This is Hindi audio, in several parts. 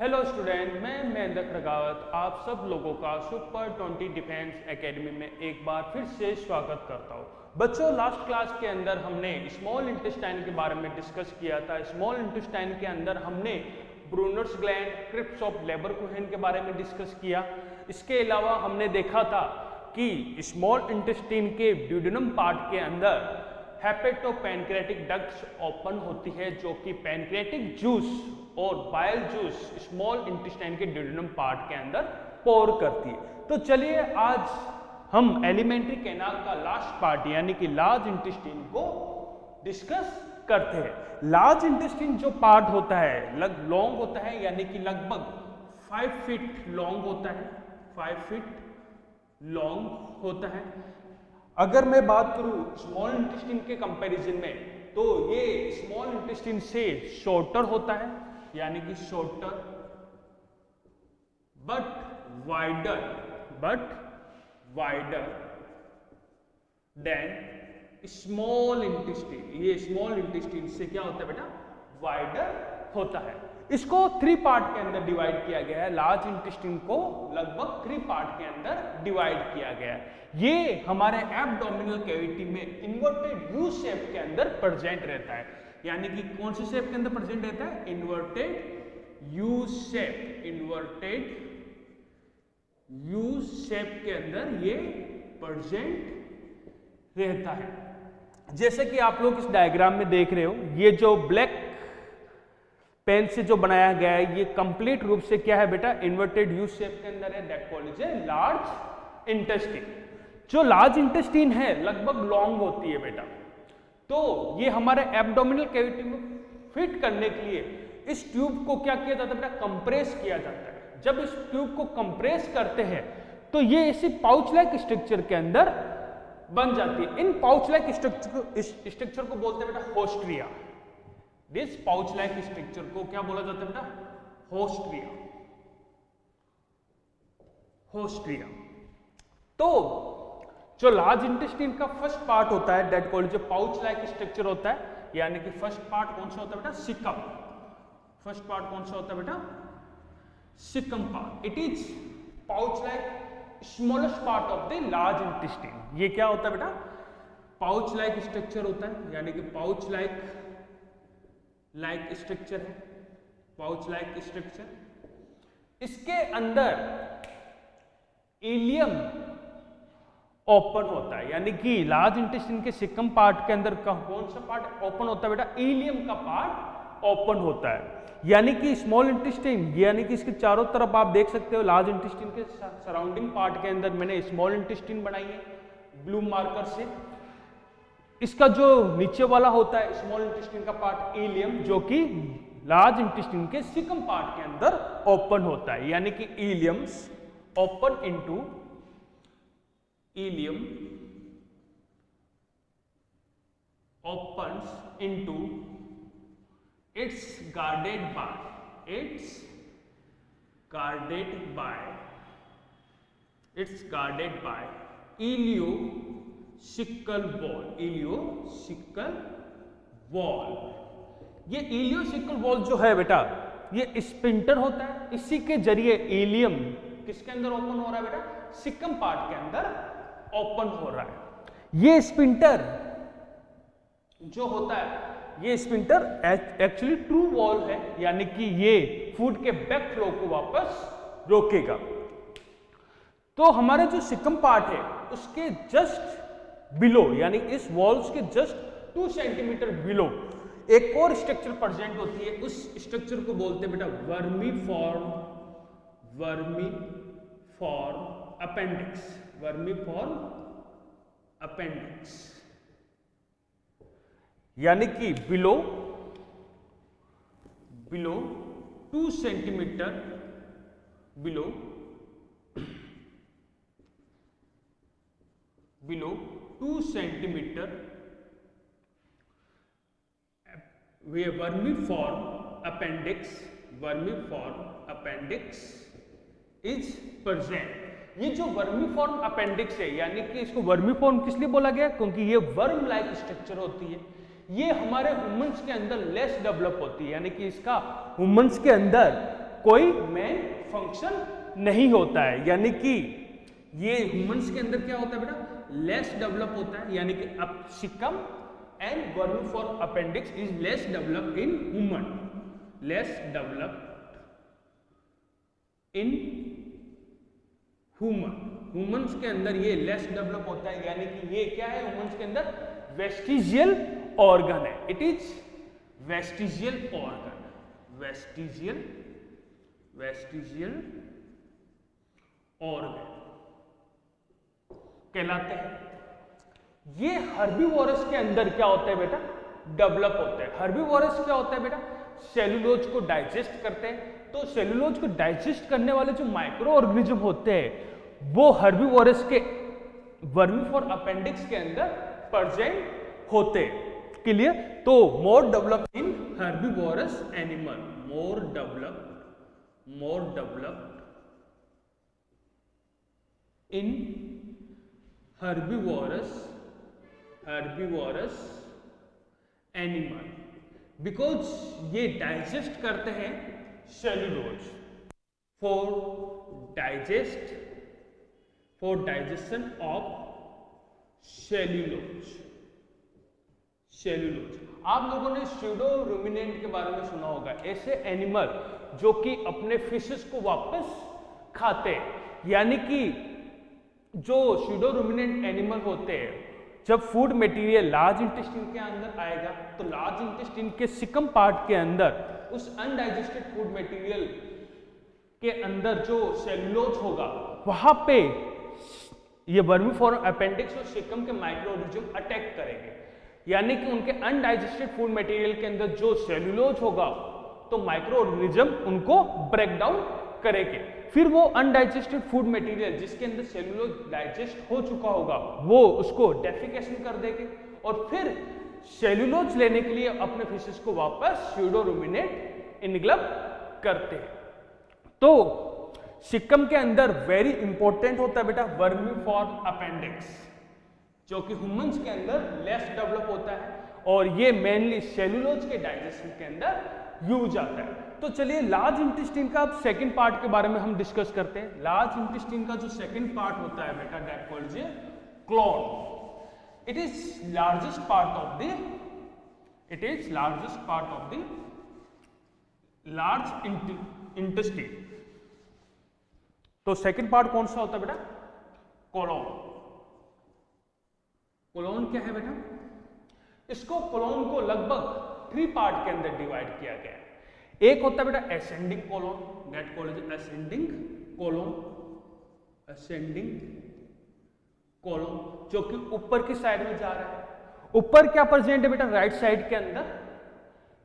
हेलो स्टूडेंट, मैं महेंद्र खड़गावत आप सब लोगों का सुपर 20 डिफेंस एकेडमी में एक बार फिर से स्वागत करता हूँ। बच्चों, लास्ट क्लास के अंदर हमने स्मॉल इंटेस्टाइन के बारे में डिस्कस किया था। स्मॉल इंटेस्टाइन के अंदर हमने ब्रूनर्स ग्लैंड, क्रिप्स ऑफ लेबरकोहेन के बारे में डिस्कस किया। इसके अलावा हमने देखा था कि स्मॉल इंटेस्टाइन के ड्यूडेनम पार्ट के अंदर हेपेटोपैनक्रेटिक डक्ट्स ओपन होती है, जो कि पैनक्रेटिक जूस और बाइल जूस स्मॉल इंटेस्टाइन के ड्यूडेनम पार्ट के अंदर पोर करती है। तो चलिए आज हम एलिमेंट्री कैनाल का लास्ट पार्ट यानी कि लार्ज इंटेस्टाइन को डिस्कस करते हैं। लार्ज इंटेस्टाइन जो पार्ट होता है लॉन्ग होता है, यानी कि लगभग 5 फीट लॉन्ग होता है, 5 फीट लॉन्ग होता है। अगर मैं बात करूं स्मॉल इंटेस्टाइन के कंपैरिजन में, तो ये स्मॉल इंटेस्टाइन से शॉर्टर होता है, यानी कि shorter but wider than small intestine. ये स्मॉल इंटेस्टाइन से क्या होता है बेटा? वाइडर होता है। इसको 3 पार्ट के अंदर डिवाइड किया गया है। लार्ज इंटेस्टाइन को लगभग 3 पार्ट के अंदर डिवाइड किया गया है। ये हमारे एब्डोमिनल कैविटी में इन्वर्टेड यू शेप के अंदर प्रेजेंट रहता है, यानी कि कौन से शेप के अंदर प्रेजेंट रहता है? Inverted U shape. Inverted U shape के अंदर ये प्रेजेंट रहता है। जैसे कि आप लोग इस डायग्राम में देख रहे हो, ये जो ब्लैक पेन से जो बनाया गया है, ये कंप्लीट रूप से क्या है बेटा? इन्वर्टेड यू शेप के अंदर है। That called is large intestine. जो लार्ज इंटेस्टाइन है लगभग लॉन्ग होती है बेटा। तो ये हमारे एब्डोमिनल कैविटी में फिट करने के लिए इस ट्यूब को क्या किया जाता है बेटा? कंप्रेस किया जाता है। जब इस ट्यूब को कंप्रेस करते हैं तो ये इसी पाउच लाइक स्ट्रक्चर के अंदर बन जाती है। इन पाउच लाइक स्ट्रक्चर को बोलते हैं बेटा होस्ट्रिया। दिस पाउच लाइक स्ट्रक्चर को क्या बोला जाता है बेटा? होस्ट्रिया। होस्ट्रिया। तो जो लार्ज इंटेस्टाइन का फर्स्ट पार्ट होता है दैट कॉल्ड जो पाउच लाइक स्ट्रक्चर होता है, यानी कि फर्स्ट पार्ट कौन सा होता है बेटा? सिकम। फर्स्ट पार्ट कौन सा होता है बेटा? Caecum part. It is pouch like smallest part of the large intestine. ये क्या होता है बेटा? पाउच लाइक स्ट्रक्चर होता है, यानी कि पाउच लाइक स्ट्रक्चर है। Pouch like structure. इसके अंदर इलियम ओपन होता है, यानी कि लार्ज इंटेस्टाइन के सिकम पार्ट के अंदर कौन सा पार्ट ओपन होता है बेटा? इलियम का पार्ट ओपन होता है। यानी कि स्मॉल इंटेस्टाइन, यानी कि इसके चारों तरफ आप देख सकते हो लार्ज इंटेस्टाइन के सराउंडिंग पार्ट के अंदर मैंने स्मॉल इंटेस्टाइन बनाई है ब्लू मार्कर से। इसका जो नीचे वाला होता है स्मॉल इंटेस्टाइन का पार्ट इलियम, जो कि लार्ज इंटेस्टाइन के सिकम पार्ट के अंदर ओपन होता है, यानी कि ileum's open into ileum opens into it's guarded by ileocecal wall। ये इलियोसिकल वॉल जो है बेटा, ये स्पिंटर होता है। इसी के जरिए इलियम किसके अंदर ओपन हो रहा है बेटा? सिकम पार्ट के अंदर ओपन हो रहा है। ये स्पिंटर जो होता है, ये स्पिंटर एक्चुअली ट्रू वॉल है, यानी कि ये फूड के बैक फ्लो को वापस रोकेगा। तो हमारे जो सिकम पार्ट है उसके जस्ट बिलो, यानी इस वॉल्स के जस्ट 2 सेंटीमीटर बिलो एक और स्ट्रक्चर प्रेजेंट होती है। उस स्ट्रक्चर को बोलते हैं बेटा वर्मीफॉर्म अपेंडिक्स। यानी कि below 2 centimetre below 2 centimetre vermiform appendix is present. ये जो वर्मीफॉर्म अपेंडिक्स है, यानी कि इसको वर्मीफॉर्म किस लिए बोला गया? क्योंकि ये वर्म लाइक स्ट्रक्चर होती है। ये हमारे ह्यूमंस के अंदर लेस डेवलप होती है, यानी कि इसका ह्यूमंस के अंदर कोई मेन फंक्शन नहीं होता है, यानी कि ये ह्यूमंस के अंदर क्या होता है बेटा, लेस डेवलप होता है, यानी कि अपशिकम and vermiform appendix is less develop in human, less developed in humans के अंदर ये लेस डेवलप होता है, यानी कि ये क्या है ह्यूमंस के अंदर वेस्टिजियल ऑर्गन है, it is vestigial organ, vestigial organ कहलाते हैं। ये हर्बीवोरस के अंदर क्या होता है बेटा, डेवलप होता है। हर्बीवोरस क्या होता है बेटा, सेलुलोज को डाइजेस्ट करते हैं। तो सेलुलोज को डाइजेस्ट करने वाले जो माइक्रो ऑर्गेनिज्म होते हैं वो हर्बीवोरस के वर्मीफोर अपेंडिक्स के अंदर प्रेजेंट होते हैं। क्लियर? तो more developed in herbivorous animal, more developed in herbivorous animal, because ये डाइजेस्ट करते हैं cellulose for digestion of cellulose. आप लोगों ने स्यूडो रूमिनेंट के बारे में सुना होगा, ऐसे एनिमल जो कि अपने फिशेस को वापस खाते हैं, यानी कि जो स्यूडो रूमिनेंट एनिमल होते हैं, जब फूड मटेरियल लार्ज इंटेस्टाइन के अंदर आएगा तो लार्ज इंटेस्टाइन के सिकम पार्ट के अंदर उस अनडाइजेस्टेड फूड मटेरियल के अंदर जो सेलुलोज होगा वहां पे ये वर्मीफोरम अपेंडिक्स और सिकम के माइक्रो ऑर्गेनिज्म अटैक करेंगे, यानी कि उनके अनडाइजेस्टेड फूड मटेरियल के अंदर जो सेलुलोज होगा तो माइक्रो ऑर्गेनिज्म उनको ब्रेक डाउन करेंगे। फिर वो अनडाइजेस्टेड फूड मटेरियल जिसके अंदर सेलुलोज डाइजेस्ट हो चुका होगा वो उसको डेफिकेशन कर देंगे और फिर सेलुलोज लेने के लिए अपने फिशेस को वापस स्यूडो रूमिनेट इनग्लब करते हैं। तो सिक्कम के अंदर वेरी इंपॉर्टेंट होता है बेटा वर्मीफोरम अपेंडिक्स, जो कि ह्यूमंस के अंदर लेस डेवलप होता है और ये मेनली सेलुलोज के डाइजेशन के अंदर यूज आता है। तो चलिए लार्ज इंटेस्टाइन का अब सेकंड पार्ट के बारे में हम डिस्कस करते हैं। लार्ज इंटेस्टाइन का जो सेकंड पार्ट होता है बेटा that called clone. It is largest part of the large intestine। तो सेकंड पार्ट कौन सा होता है बेटा, कोलोन। कोलोन क्या है बेटा, इसको कोलोन को लगभग 3 पार्ट के अंदर डिवाइड किया गया है। एक होता है बेटा ascending colon, that called ascending colon, जो कि ऊपर की साइड में जा रहा है। ऊपर क्या प्रेजेंट है बेटा, राइट साइड के अंदर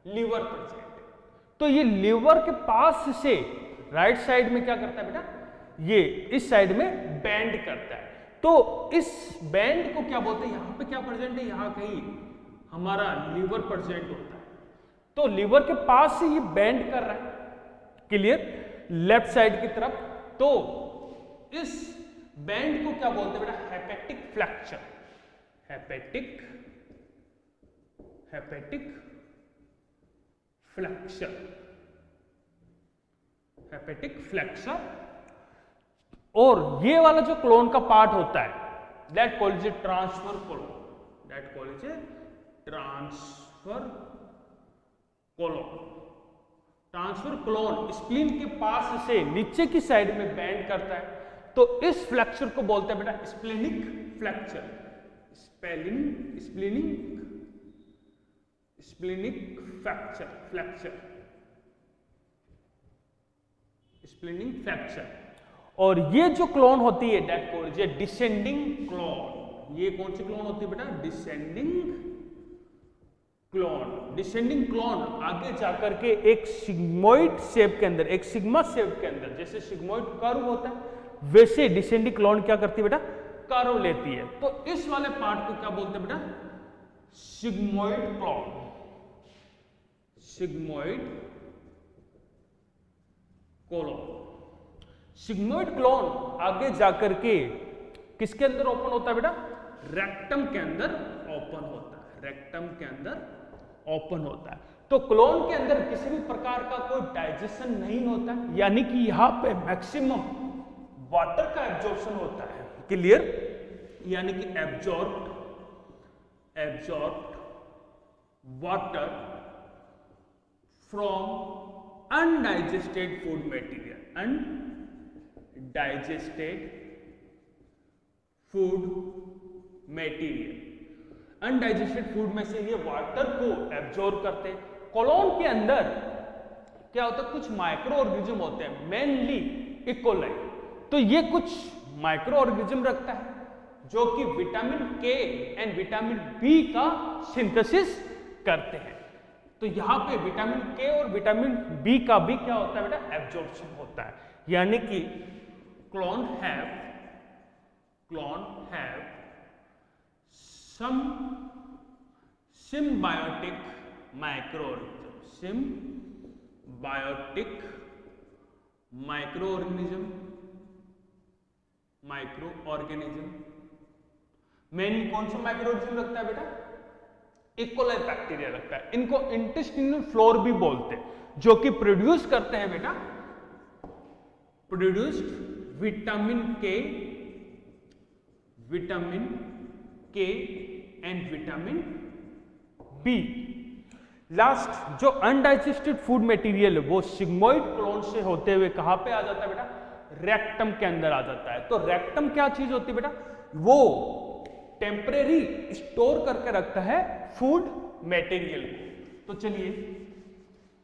लीवर प्रेजेंट है। तो ये लीवर के पास से राइट साइड में क्या करता है बेटा, ये इस साइड में बैंड करता है। तो इस बैंड को क्या बोलते हैं, यहां पे क्या प्रेजेंट है, यहां कहीं हमारा लीवर प्रेजेंट होता है। तो लीवर के पास से ये बैंड कर रहा है, क्लियर, लेफ्ट साइड की तरफ। तो इस बैंड को क्या बोलते हैं बेटा, हेपेटिक फ्लैक्चर, हेपेटिक फ्लैक्चर। और ये वाला जो क्लोन का पार्ट होता है that called transfer colon, transfer colon spleen के पास से नीचे की साइड में बैंड करता है। तो इस फ्लैक्चर को बोलते हैं बेटा स्प्लेनिक फ्लैक्चर, स्प्लेनिक फ्लैक्चर। और ये जो क्लोन होती है दैट कॉल्ड डिसेंडिंग क्लोन। ये कौन सी क्लोन होती है बेटा, डिसेंडिंग क्लोन आगे जाकर के एक सिग्मोइड शेप के अंदर, एक सिग्मा शेप के अंदर, जैसे सिग्मोइड कर्व होता है वैसे डिसेंडिंग क्लोन क्या करती है बेटा, कर्व लेती है। तो इस वाले पार्ट को क्या बोलते हैं बेटा, सिग्मोइड क्लोन आगे जाकर के किसके अंदर ओपन होता है बेटा, रेक्टम के अंदर ओपन होता है, तो कोलोन के अंदर किसी भी प्रकार का कोई डाइजेशन नहीं होता है, यानी कि यहाँ पे मैक्सिमम वाटर का एब्जॉर्प्शन होता है। क्लियर? यानी कि absorbed water from undigested food material, undigested food material, undigested food में से ये वाटर को एब्जॉर्ब करते हैं। कोलोन के अंदर क्या होता है, कुछ माइक्रो ऑर्गेनिज्म होते हैं, मेनली इकोलाई। तो ये कुछ माइक्रो ऑर्गेनिज्म रखता है जो कि विटामिन के एंड विटामिन बी का सिंथेसिस करते हैं। तो यहां पे विटामिन के और विटामिन बी का भी क्या होता है बेटा, एब्जॉर्प्शन होता है। यानी कि clone have some symbiotic microorganism mainly कौन सा माइक्रोऑर्गेनिज्म रखता है बेटा, इकोलाई बैक्टीरिया रखता है। इनको इंटेस्टिनल फ्लोर भी बोलते हैं, जो कि प्रोड्यूस करते हैं बेटा, प्रोड्यूस्ड विटामिन के एंड विटामिन बी। लास्ट जो अनडाइजेस्टेड फूड मटेरियल है वो सिग्मोइड क्लोन से होते हुए कहां पे आ जाता है बेटा, रेक्टम के अंदर आ जाता है। तो रेक्टम क्या चीज होती है बेटा, वो टेम्परेरी स्टोर करके रखता है फूड मटेरियल को। तो चलिए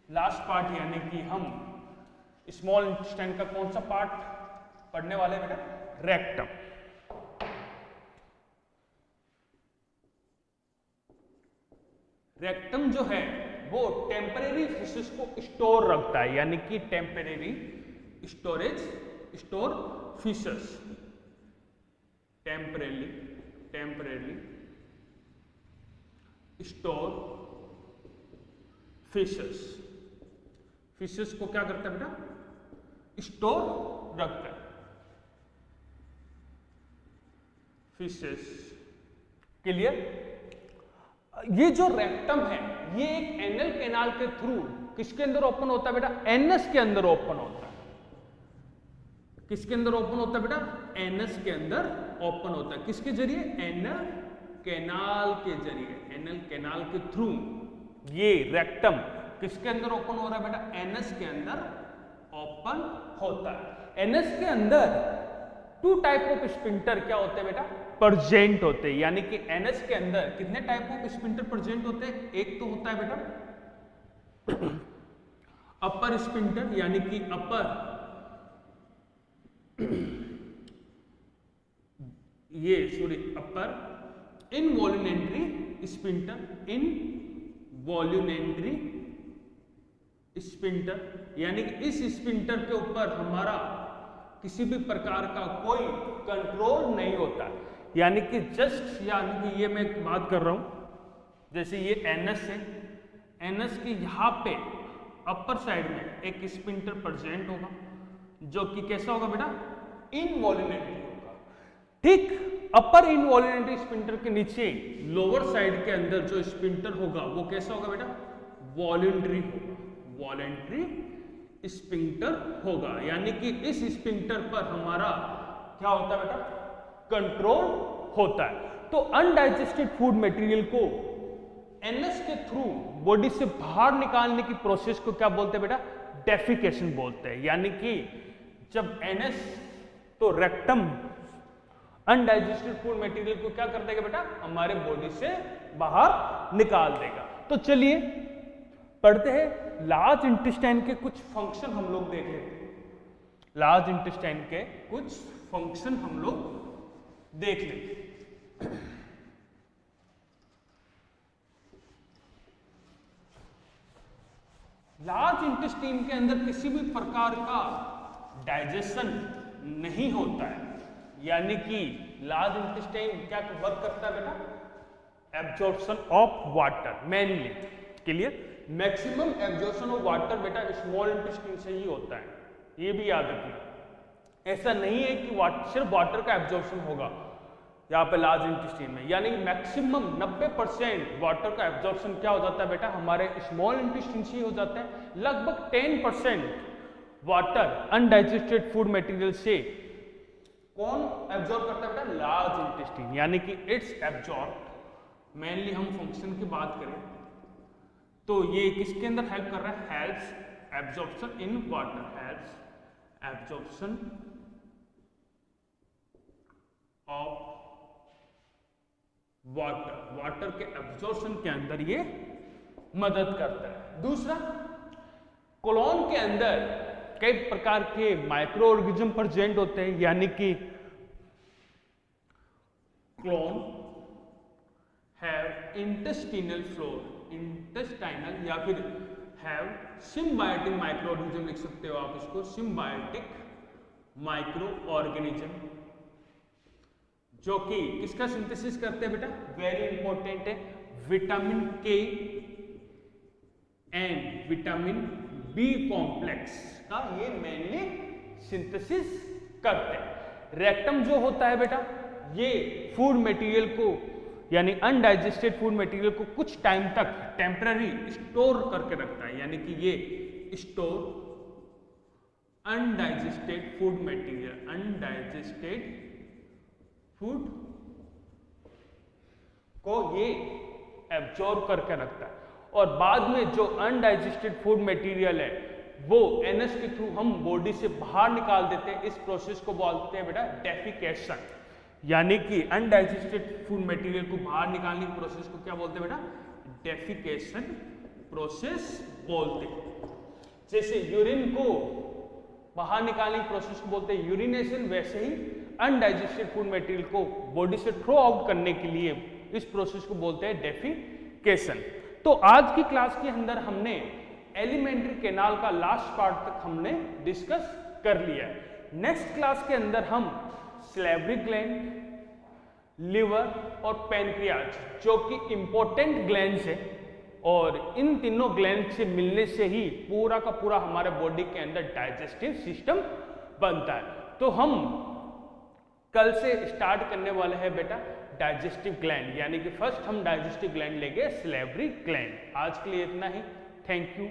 लास्ट पार्ट, यानी कि हम स्मॉल इंटेस्टाइन का कौन सा पार्ट पढ़ने वाले हैं बेटा, रेक्टम। रेक्टम जो है वो टेम्परेरी फिशेस को स्टोर रखता है, यानी कि temporary store fishes, temporary store fishes को क्या करता है बेटा, स्टोर रखता है फिशेस। क्लियर? ये जो रेक्टम है ये एक एनल कैनाल के थ्रू किसके अंदर ओपन होता है बेटा, एनस के अंदर ओपन होता है। किसके अंदर ओपन होता है बेटा, एनस के अंदर ओपन होता है। किसके जरिए, एनल कैनाल के जरिए, एनल कैनाल के थ्रू ये रेक्टम किसके अंदर ओपन हो रहा है बेटा, एनस के अंदर ओपन होता है। एनस के अंदर टू टाइप ऑफ स्पिंटर क्या होते हैं बेटा, प्रेजेंट होते हैं। यानी कि एनस के अंदर कितने टाइप ऑफ स्पिंटर प्रेजेंट होते हैं, एक तो होता है बेटा अपर स्पिंटर, यानी कि अपर अपर इनवॉल्यूमेंट्री स्पिंटर, इनवॉल्यूमेंट्री स्पिंटर, यानी कि इस स्पिंटर के ऊपर हमारा किसी भी प्रकार का कोई कंट्रोल नहीं होता। यानी कि जस्ट, यानी कि ये मैं बात कर रहा हूं, जैसे ये एनस है, एनस के यहाँ पे अपर साइड में एक स्पिंटर प्रेजेंट होगा जो कि कैसा होगा बेटा, इनवॉल्यूमेंट्री होगा। ठीक अपर इनवॉल्यूमेंट्री स्पिंटर के नीचे लोअर साइड के अंदर जो स्पिंटर होगा वो कैसा होगा बेटा, वॉलंटरी होगा, वॉलंटरी स्पिंक्टर होगा। यानी कि इस स्पिंक्टर पर हमारा क्या होता है बेटा, कंट्रोल होता है। तो अनडाइजेस्टेड फूड मटेरियल को एनएस के थ्रू बॉडी से बाहर निकालने की प्रोसेस को क्या बोलते हैं बेटा, डेफिकेशन बोलते हैं। यानी कि जब एनएस, तो रेक्टम अनडाइजेस्टेड फूड मटेरियल को क्या कर देगा बेटा, हमारे बॉडी से बाहर निकाल देगा। तो चलिए पढ़ते हैं, लार्ज इंटेस्टाइन के कुछ फंक्शन हम लोग देख लेते हैं। लार्ज इंटेस्टाइन के कुछ फंक्शन हम लोग देख लेते हैं। लार्ज इंटेस्टाइन के अंदर किसी भी प्रकार का डाइजेशन नहीं होता है। यानी कि लार्ज इंटेस्टाइन क्या वर्क करता है बेटा, absorption of water mainly. Clear? Maximum absorption of water बेटा स्मॉल इंटेस्टाइन से ही होता है, ये भी याद रखना। ऐसा नहीं है कि सिर्फ वाटर का एब्जॉर्प्शन होगा, यहाँ पे लार्ज इंटेस्टाइन में, यानी कि मैक्सिमम 90% वाटर का एब्जॉर्प्शन क्या हो जाता है बेटा हमारे स्मॉल इंटेस्टाइन से ही हो जाता है। लगभग 10% वाटर अनडाइजेस्टेड फूड मटेरियल से कौन एब्जॉर्ब करता है बेटा, लार्ज इंटेस्टाइन, यानी कि इट्स एब्जॉर्ब। मेनली हम फंक्शन की बात करें तो ये किसके अंदर हेल्प कर रहा है, helps absorption in water, helps absorption of water, water के एब्जॉर्प्शन के अंदर ये मदद करता है। दूसरा, कोलोन के अंदर कई प्रकार के माइक्रो ऑर्गेनिज्म प्रेजेंट होते हैं, यानी कि colon have intestinal floor, intestinal या फिर हैव सिम्बायोटिक माइक्रो ऑर्गेनिज्म लिख सकते हो आप इसको, सिम्बायोटिक माइक्रो ऑर्गेनिज्म, जो कि किसका सिंथेसिस करते हैं बेटा, वेरी इंपॉर्टेंट है, विटामिन के एंड विटामिन बी कॉम्प्लेक्स का ये मेनली सिंथेसिस करते हैं। रेक्टम जो होता है बेटा ये फूड मटेरियल को यानी अनडाइजेस्टेड फूड मटेरियल को कुछ टाइम तक टेम्पररी स्टोर करके रखता है, यानी कि ये store undigested food material, undigested food को ये एब्जॉर्ब करके रखता है और बाद में जो अनडाइजेस्टेड फूड मटेरियल है वो एनएस के थ्रू हम बॉडी से बाहर निकाल देते हैं। इस प्रोसेस को बोलते हैं बेटा डेफिकेशन, यानी कि अनडाइजेस्टेड फूड मटेरियल को बाहर निकालने की प्रोसेस को क्या बोलते हैं बेटा, डेफिकेशन प्रोसेस बोलते हैं। जैसे यूरिन को बाहर निकालने की प्रोसेस को बोलते हैं यूरिनेशन, वैसे ही अनडाइजेस्टेड फूड मटेरियल को बॉडी से थ्रो आउट करने के लिए इस प्रोसेस को बोलते हैं डेफिकेशन। तो आज की क्लास के अंदर हमने एलिमेंट्री कैनाल का लास्ट पार्ट तक हमने डिस्कस कर लिया है। नेक्स्ट क्लास के अंदर हम सैलिवरी ग्लैंड, लिवर और पैनक्रियाज जो कि इंपॉर्टेंट ग्लैंड्स है और इन तीनों ग्लैंड से मिलने से ही पूरा का पूरा हमारे बॉडी के अंदर डाइजेस्टिव सिस्टम बनता है। तो हम कल से स्टार्ट करने वाले हैं बेटा डाइजेस्टिव ग्लैंड, यानी कि फर्स्ट हम डाइजेस्टिव ग्लैंड लेंगे सैलिवरी ग्लैंड। आज के लिए इतना ही, थैंक यू।